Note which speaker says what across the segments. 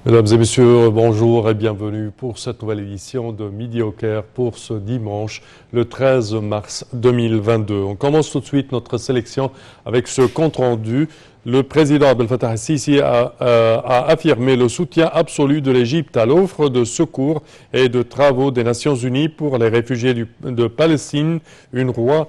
Speaker 1: Mesdames et messieurs, bonjour et bienvenue pour cette nouvelle édition de Midi au Caire pour ce dimanche, le 13 mars 2022. On commence tout de suite notre sélection avec ce compte-rendu. Le président Abdel Fattah el-Sisi a affirmé le soutien absolu de l'Égypte à l'offre de secours et de travaux des Nations Unies pour les réfugiés de Palestine, UNRWA,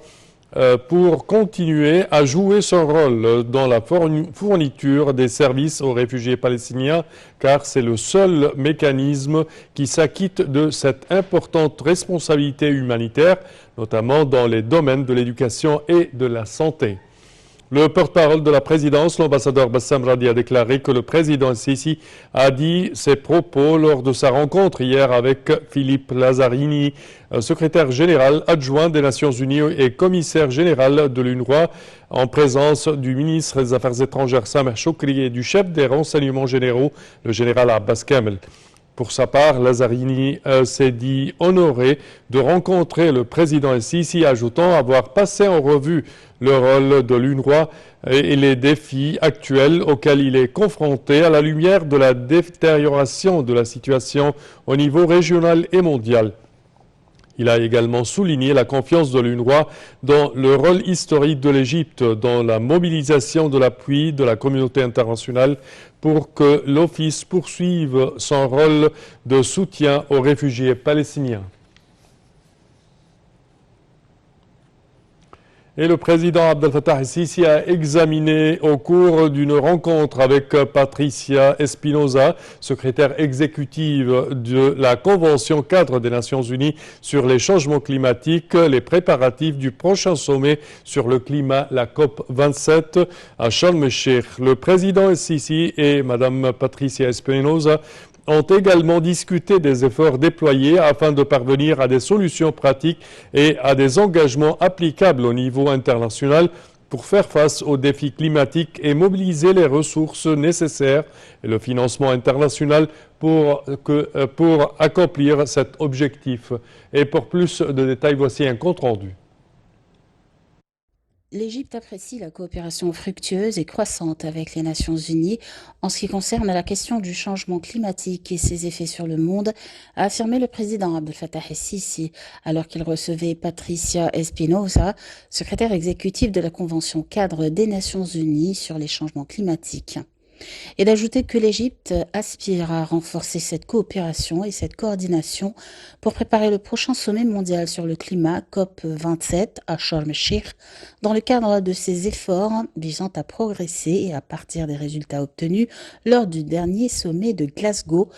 Speaker 1: pour continuer à jouer son rôle dans la fourniture des services aux réfugiés palestiniens, car c'est le seul mécanisme qui s'acquitte de cette importante responsabilité humanitaire, notamment dans les domaines de l'éducation et de la santé. Le porte-parole de la présidence, l'ambassadeur Bassam Radi, a déclaré que le président el-Sisi a dit ses propos lors de sa rencontre hier avec Philippe Lazzarini, secrétaire général adjoint des Nations Unies et commissaire général de l'UNRWA, en présence du ministre des Affaires étrangères Sameh Choukri et du chef des renseignements généraux, le général Abbas Kamel. Pour sa part, Lazzarini s'est dit honoré de rencontrer le président el-Sisi, ajoutant avoir passé en revue le rôle de l'UNRWA et les défis actuels auxquels il est confronté à la lumière de la détérioration de la situation au niveau régional et mondial. Il a également souligné la confiance de l'UNRWA dans le rôle historique de l'Égypte, dans la mobilisation de l'appui de la communauté internationale pour que l'Office poursuive son rôle de soutien aux réfugiés palestiniens. Et le président Abdel Fattah el-Sisi a examiné au cours d'une rencontre avec Patricia Espinosa, secrétaire exécutive de la Convention cadre des Nations Unies sur les changements climatiques, les préparatifs du prochain sommet sur le climat, la COP 27 à Sharm el-Sheikh. Le président el-Sisi et Mme Patricia Espinosa ont également discuté des efforts déployés afin de parvenir à des solutions pratiques et à des engagements applicables au niveau international pour faire face aux défis climatiques et mobiliser les ressources nécessaires et le financement international pour accomplir cet objectif. Et pour plus de détails, voici un compte-rendu.
Speaker 2: L'Égypte apprécie la coopération fructueuse et croissante avec les Nations Unies en ce qui concerne la question du changement climatique et ses effets sur le monde, a affirmé le président Abdel Fattah el-Sisi alors qu'il recevait Patricia Espinosa, secrétaire exécutive de la Convention cadre des Nations Unies sur les changements climatiques. Et d'ajouter que l'Égypte aspire à renforcer cette coopération et cette coordination pour préparer le prochain sommet mondial sur le climat COP 27 à Sharm el-Sheikh dans le cadre de ses efforts visant à progresser et à partir des résultats obtenus lors du dernier sommet de Glasgow,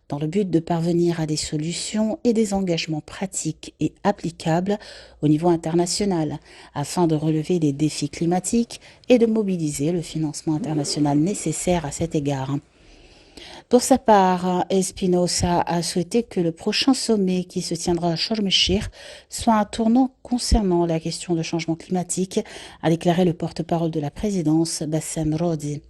Speaker 2: dans le but de parvenir à des solutions et des engagements pratiques et applicables au niveau international, afin de relever les défis climatiques et de mobiliser le financement international nécessaire à cet égard. Pour sa part, Espinosa a souhaité que le prochain sommet qui se tiendra à Sharm el-Sheikh soit un tournant concernant la question du changement climatique, a déclaré le porte-parole de la présidence, Bassam Radi.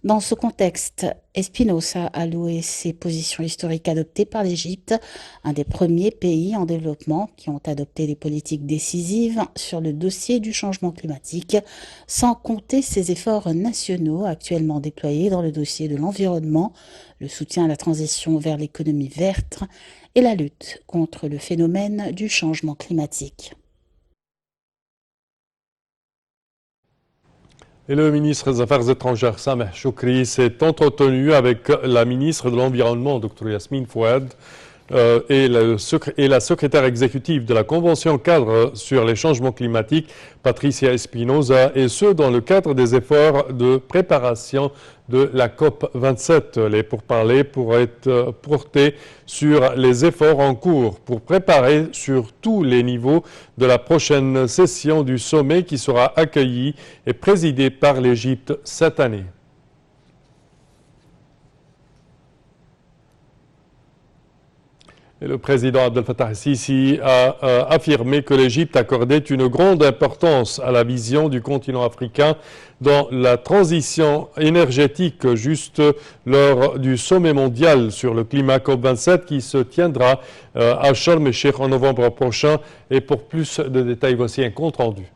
Speaker 2: Dans ce contexte, Espinosa a loué ces positions historiques adoptées par l'Égypte, un des premiers pays en développement qui ont adopté des politiques décisives sur le dossier du changement climatique, sans compter ses efforts nationaux actuellement déployés dans le dossier de l'environnement, le soutien à la transition vers l'économie verte et la lutte contre le phénomène du changement climatique.
Speaker 1: Et le ministre des Affaires étrangères, Sameh Choukri, s'est entretenu avec la ministre de l'Environnement, Dr Yasmine Fouad, et la secrétaire exécutive de la Convention cadre sur les changements climatiques, Patricia Espinosa, et ce dans le cadre des efforts de préparation de la COP 27. Les pourparlers pourraient être portés sur les efforts en cours pour préparer sur tous les niveaux de la prochaine session du sommet qui sera accueillie et présidée par l'Égypte cette année. Et le président Abdel Fattah el-Sisi a affirmé que l'Égypte accordait une grande importance à la vision du continent africain dans la transition énergétique juste lors du sommet mondial sur le climat COP27 qui se tiendra à Sharm el-Sheikh en novembre prochain. Et pour plus de détails, voici un compte rendu.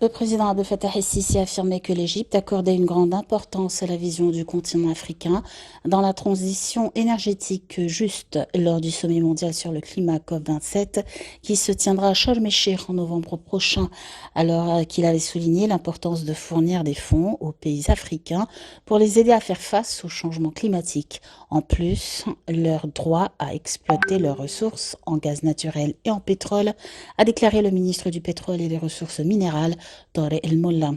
Speaker 2: Le président Abdel Fattah el-Sisi a affirmé que l'Égypte accordait une grande importance à la vision du continent africain dans la transition énergétique juste lors du sommet mondial sur le climat COP27 qui se tiendra à Sharm el-Sheikh en novembre prochain, alors qu'il avait souligné l'importance de fournir des fonds aux pays africains pour les aider à faire face au changement climatique. En plus, leur droit à exploiter leurs ressources en gaz naturel et en pétrole, a déclaré le ministre du Pétrole et des Ressources minérales, Tarek El Molla.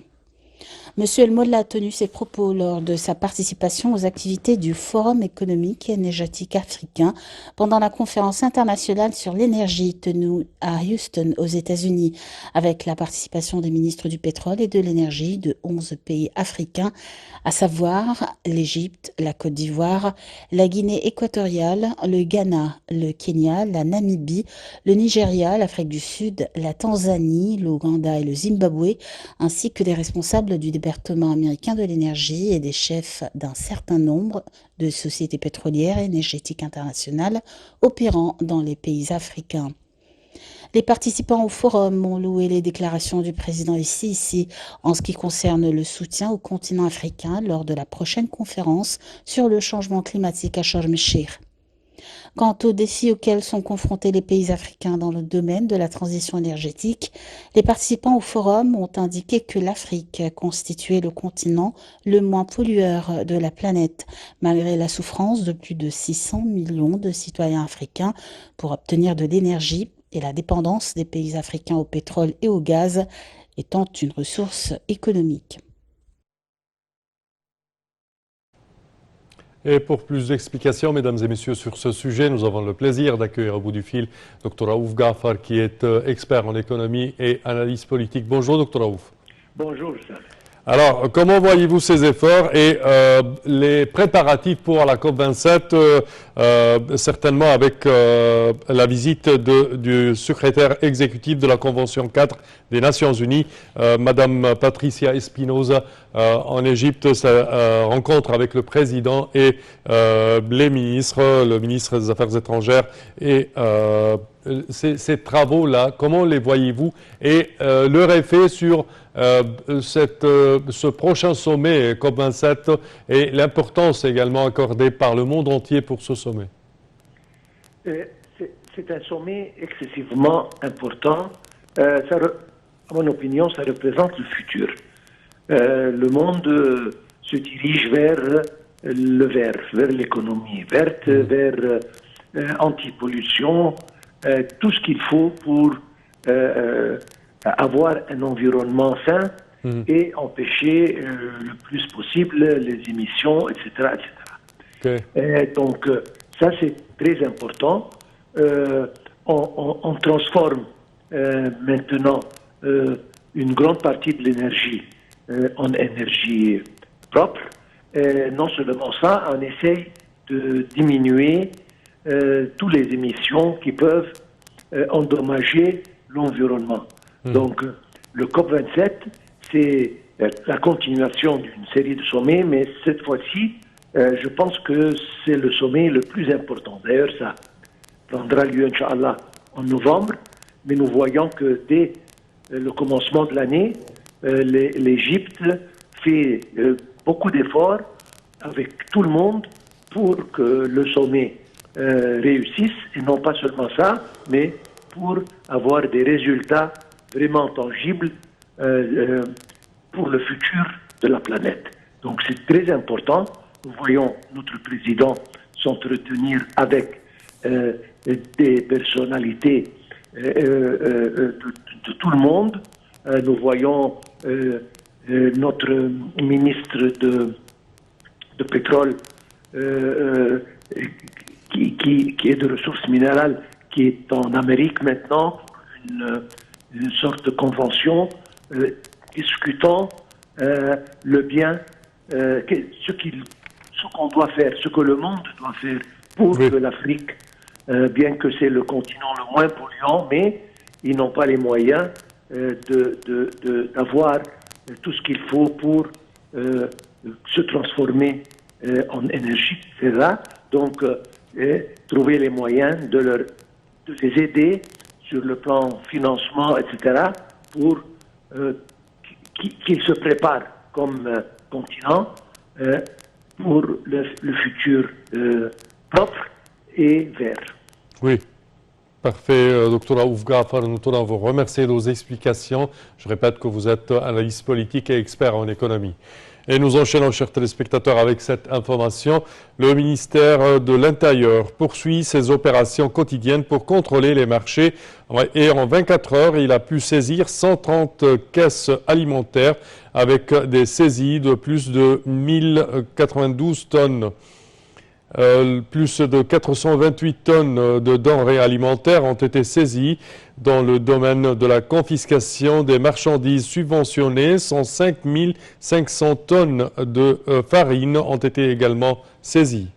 Speaker 2: Monsieur El Molla a tenu ses propos lors de sa participation aux activités du Forum économique et énergétique africain pendant la conférence internationale sur l'énergie tenue à Houston aux États-Unis, avec la participation des ministres du pétrole et de l'énergie de 11 pays africains, à savoir l'Égypte, la Côte d'Ivoire, la Guinée équatoriale, le Ghana, le Kenya, la Namibie, le Nigeria, l'Afrique du Sud, la Tanzanie, l'Ouganda et le Zimbabwe, ainsi que des responsables du département américain de l'énergie et des chefs d'un certain nombre de sociétés pétrolières et énergétiques internationales opérant dans les pays africains. Les participants au forum ont loué les déclarations du président ici en ce qui concerne le soutien au continent africain lors de la prochaine conférence sur le changement climatique à Sharm el-Sheikh. Quant aux défis auxquels sont confrontés les pays africains dans le domaine de la transition énergétique, les participants au forum ont indiqué que l'Afrique constituait le continent le moins pollueur de la planète, malgré la souffrance de plus de 600 millions de citoyens africains pour obtenir de l'énergie et la dépendance des pays africains au pétrole et au gaz étant une ressource économique.
Speaker 1: Et pour plus d'explications, mesdames et messieurs, sur ce sujet, nous avons le plaisir d'accueillir au bout du fil Dr Raouf Ghaffar, qui est expert en économie et analyse politique. Bonjour, Dr Raouf.
Speaker 3: Bonjour, Sam.
Speaker 1: Alors, comment voyez-vous ces efforts et les préparatifs pour la COP27, certainement avec la visite du secrétaire exécutif de la Convention 4 des Nations Unies, Madame Patricia Espinosa, en Égypte, sa rencontre avec le président et les ministres, le ministre des Affaires étrangères et ces travaux-là, comment les voyez-vous et leur effet sur ce prochain sommet COP27 et l'importance également accordée par le monde entier pour ce sommet?
Speaker 3: C'est un sommet excessivement important. À mon opinion, ça représente le futur. Le monde se dirige vers le vert, vers l'économie verte, vers anti-pollution, tout ce qu'il faut pour avoir un environnement sain et empêcher le plus possible les émissions, etc. etc. Okay. Donc, ça, c'est très important. On transforme maintenant une grande partie de l'énergie en énergie propre. Non seulement ça, on essaye de diminuer toutes les émissions qui peuvent endommager l'environnement. Donc, le COP27, c'est la continuation d'une série de sommets, mais cette fois-ci, je pense que c'est le sommet le plus important. D'ailleurs, ça prendra lieu, Inch'Allah, en novembre, mais nous voyons que dès le commencement de l'année, l'Égypte fait beaucoup d'efforts avec tout le monde pour que le sommet réussisse, et non pas seulement ça, mais pour avoir des résultats vraiment tangibles pour le futur de la planète. Donc c'est très important. Nous voyons notre président s'entretenir avec des personnalités de tout le monde. Nous voyons notre ministre de pétrole qui est de ressources minérales, qui est en Amérique maintenant, une sorte de convention discutant le bien, ce qu'on doit faire, ce que le monde doit faire pour que l'Afrique, bien que c'est le continent le moins polluant, mais ils n'ont pas les moyens d'avoir tout ce qu'il faut pour se transformer en énergie, etc. Donc, trouver les moyens de les aider sur le plan financement, etc., pour qu'il se prépare comme continent pour le futur propre et vert.
Speaker 1: Oui. Parfait, Dr Raouf Ghafar, nous tenons à vous remercier de vos explications. Je répète que vous êtes analyste politique et expert en économie. Et nous enchaînons, chers téléspectateurs, avec cette information. Le ministère de l'Intérieur poursuit ses opérations quotidiennes pour contrôler les marchés. Et en 24 heures, il a pu saisir 130 caisses alimentaires avec des saisies de plus de 1092 tonnes. Plus de 428 tonnes de denrées alimentaires ont été saisies dans le domaine de la confiscation des marchandises subventionnées. 105 500 tonnes de farine ont été également saisies.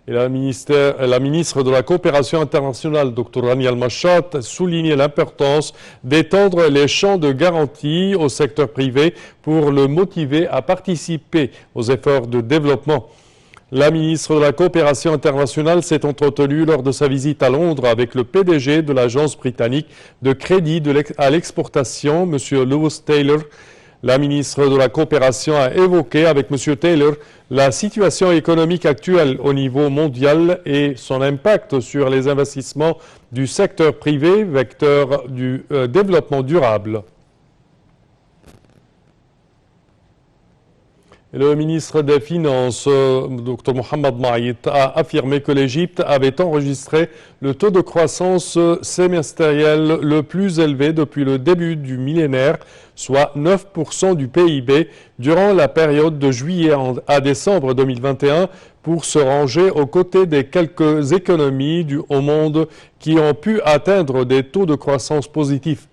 Speaker 1: Et la ministre de la Coopération internationale, Dr Rania Al-Mashat, a souligné l'importance d'étendre les champs de garantie au secteur privé pour le motiver à participer aux efforts de développement. La ministre de la Coopération internationale s'est entretenue lors de sa visite à Londres avec le PDG de l'agence britannique de crédit à l'exportation, M. Lewis Taylor. La ministre de la Coopération a évoqué avec M. Taylor la situation économique actuelle au niveau mondial et son impact sur les investissements du secteur privé, vecteur du développement durable. Le ministre des Finances, Dr Mohamed Maït, a affirmé que l'Égypte avait enregistré le taux de croissance semestriel le plus élevé depuis le début du millénaire, soit 9% du PIB, durant la période de juillet à décembre 2021, pour se ranger aux côtés des quelques économies au monde qui ont pu atteindre des taux de croissance positifs.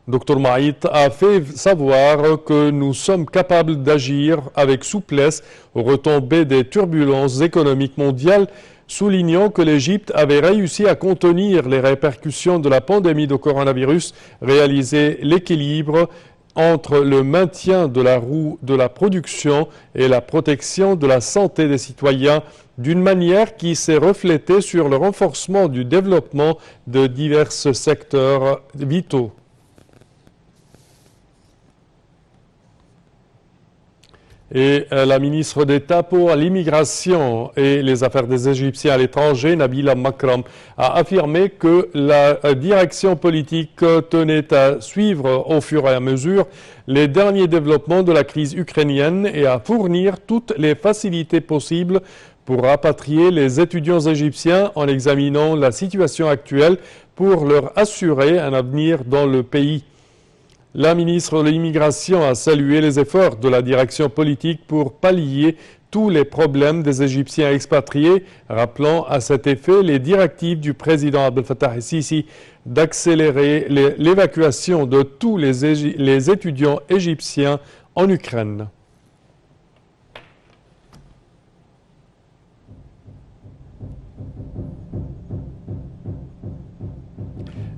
Speaker 1: Dr Maït a fait savoir que nous sommes capables d'agir avec souplesse aux retombées des turbulences économiques mondiales, soulignant que l'Égypte avait réussi à contenir les répercussions de la pandémie de coronavirus, réaliser l'équilibre entre le maintien de la roue de la production et la protection de la santé des citoyens, d'une manière qui s'est reflétée sur le renforcement du développement de divers secteurs vitaux. Et la ministre d'État pour l'immigration et les affaires des Égyptiens à l'étranger, Nabila Makram, a affirmé que la direction politique tenait à suivre au fur et à mesure les derniers développements de la crise ukrainienne et à fournir toutes les facilités possibles pour rapatrier les étudiants égyptiens en examinant la situation actuelle pour leur assurer un avenir dans le pays. La ministre de l'Immigration a salué les efforts de la direction politique pour pallier tous les problèmes des Égyptiens expatriés, rappelant à cet effet les directives du président Abdel Fattah el-Sisi d'accélérer l'évacuation de tous les étudiants égyptiens en Ukraine.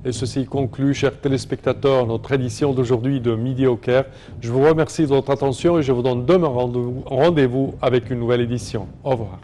Speaker 1: Et ceci conclut, chers téléspectateurs, notre édition d'aujourd'hui de Midi au Caire. Je vous remercie de votre attention et je vous donne demain rendez-vous avec une nouvelle édition. Au revoir.